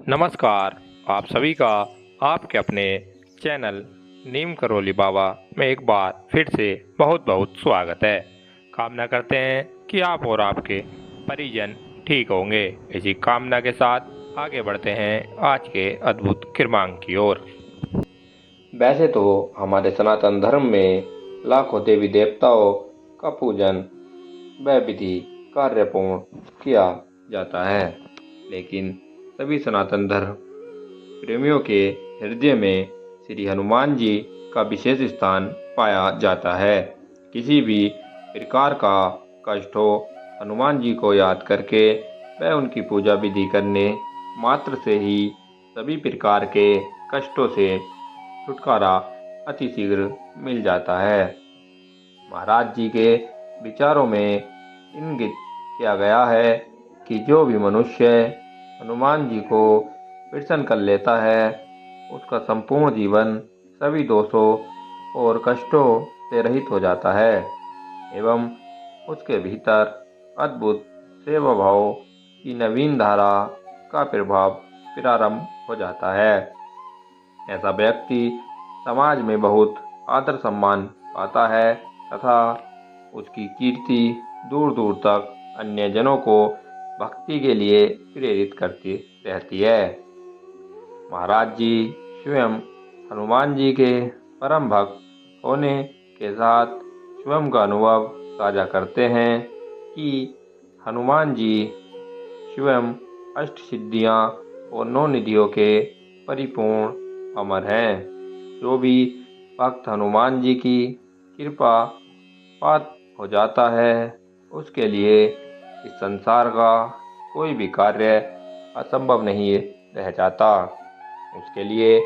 नमस्कार। आप सभी का आपके अपने चैनल नीम करौली बाबा में एक बार फिर से बहुत बहुत स्वागत है। कामना करते हैं कि आप और आपके परिजन ठीक होंगे। इसी कामना के साथ आगे बढ़ते हैं आज के अद्भुत क्रमांक की ओर। वैसे तो हमारे सनातन धर्म में लाखों देवी देवताओं का पूजन व विधि कार्यपूर्ण किया जाता है, लेकिन सभी सनातन धर्म प्रेमियों के हृदय में श्री हनुमान जी का विशेष स्थान पाया जाता है। किसी भी प्रकार का कष्ट हो, हनुमान जी को याद करके वह उनकी पूजा विधि करने मात्र से ही सभी प्रकार के कष्टों से छुटकारा अति शीघ्र मिल जाता है। महाराज जी के विचारों में इंगित किया गया है कि जो भी मनुष्य हनुमान जी को प्रसन्न कर लेता है, उसका संपूर्ण जीवन सभी दोषों और कष्टों से रहित हो जाता है एवं उसके भीतर अद्भुत सेवा भाव की नवीन धारा का प्रभाव प्रारंभ हो जाता है। ऐसा व्यक्ति समाज में बहुत आदर सम्मान पाता है तथा उसकी कीर्ति दूर दूर तक अन्य जनों को भक्ति के लिए प्रेरित करती रहती है। महाराज जी स्वयं हनुमान जी के परम भक्त होने के साथ स्वयं का अनुभव साझा करते हैं कि हनुमान जी स्वयं अष्ट सिद्धियां और 9 निधियों के परिपूर्ण अमर हैं। जो भी भक्त हनुमान जी की कृपा पात्र हो जाता है, उसके लिए इस संसार का कोई भी कार्य असंभव नहीं रह जाता। उसके लिए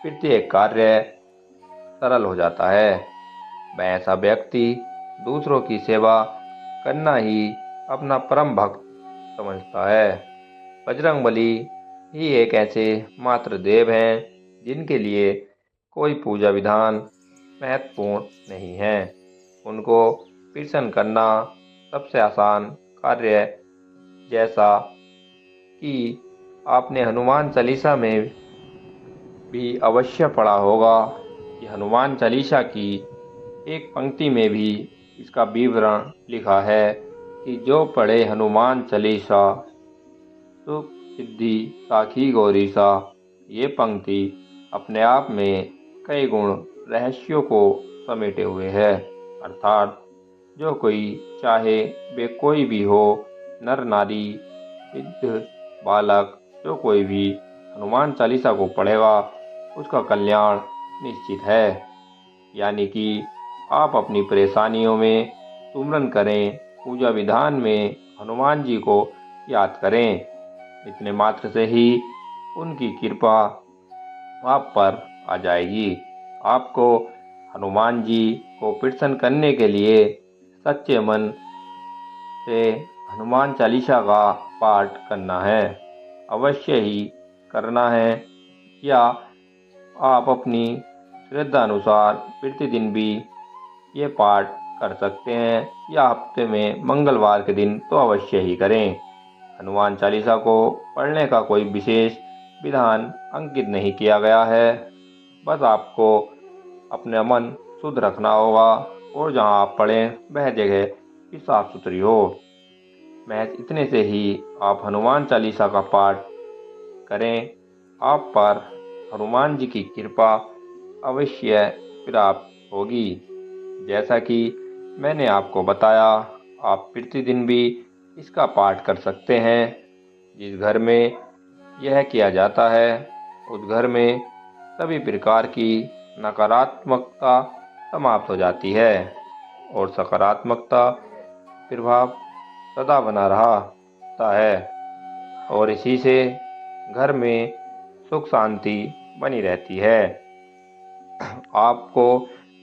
प्रत्येक कार्य सरल हो जाता है। वह ऐसा व्यक्ति दूसरों की सेवा करना ही अपना परम भक्त समझता है। बजरंगबली ही एक ऐसे मात्र देव हैं जिनके लिए कोई पूजा विधान महत्वपूर्ण नहीं है। उनको प्रसन्न करना सबसे आसान कार्य, जैसा कि आपने हनुमान चालीसा में भी अवश्य पढ़ा होगा कि हनुमान चालीसा की एक पंक्ति में भी इसका विवरण लिखा है कि जो पढ़े हनुमान चालीसा सुख सिद्धि साखी गौरीसा। ये पंक्ति अपने आप में कई गुण रहस्यों को समेटे हुए है। अर्थात जो कोई चाहे वे कोई भी हो, नर नारी वृद्ध बालक, जो कोई भी हनुमान चालीसा को पढ़ेगा उसका कल्याण निश्चित है। यानी कि आप अपनी परेशानियों में सुमरन करें, पूजा विधान में हनुमान जी को याद करें। इतने मात्र से ही उनकी कृपा आप पर आ जाएगी। आपको हनुमान जी को प्रसन्न करने के लिए सच्चे मन से हनुमान चालीसा का पाठ करना है, अवश्य ही करना है। या आप अपनी श्रद्धा अनुसार प्रतिदिन भी ये पाठ कर सकते हैं, या हफ्ते में मंगलवार के दिन तो अवश्य ही करें। हनुमान चालीसा को पढ़ने का कोई विशेष विधान अंकित नहीं किया गया है। बस आपको अपना मन शुद्ध रखना होगा और जहां आप पढ़ें वह जगह भी साफ सुथरी हो। महज इतने से ही आप हनुमान चालीसा का पाठ करें, आप पर हनुमान जी की कृपा अवश्य प्राप्त होगी। जैसा कि मैंने आपको बताया, आप प्रतिदिन भी इसका पाठ कर सकते हैं। जिस घर में यह किया जाता है उस घर में सभी प्रकार की नकारात्मकता समाप्त हो जाती है और सकारात्मकता प्रभाव सदा बना रहता है, और इसी से घर में सुख शांति बनी रहती है। आपको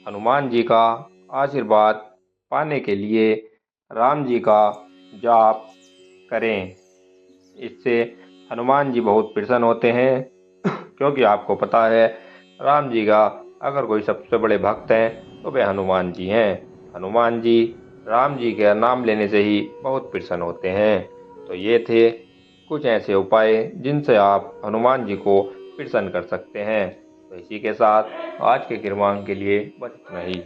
हनुमान जी का आशीर्वाद पाने के लिए राम जी का जाप करें। इससे हनुमान जी बहुत प्रसन्न होते हैं क्योंकि आपको पता है राम जी का अगर कोई सबसे बड़े भक्त हैं तो वे हनुमान जी हैं। हनुमान जी राम जी के नाम लेने से ही बहुत प्रसन्न होते हैं। तो ये थे कुछ ऐसे उपाय जिनसे आप हनुमान जी को प्रसन्न कर सकते हैं। तो इसी के साथ आज के कीर्वाण के लिए बस इतना ही।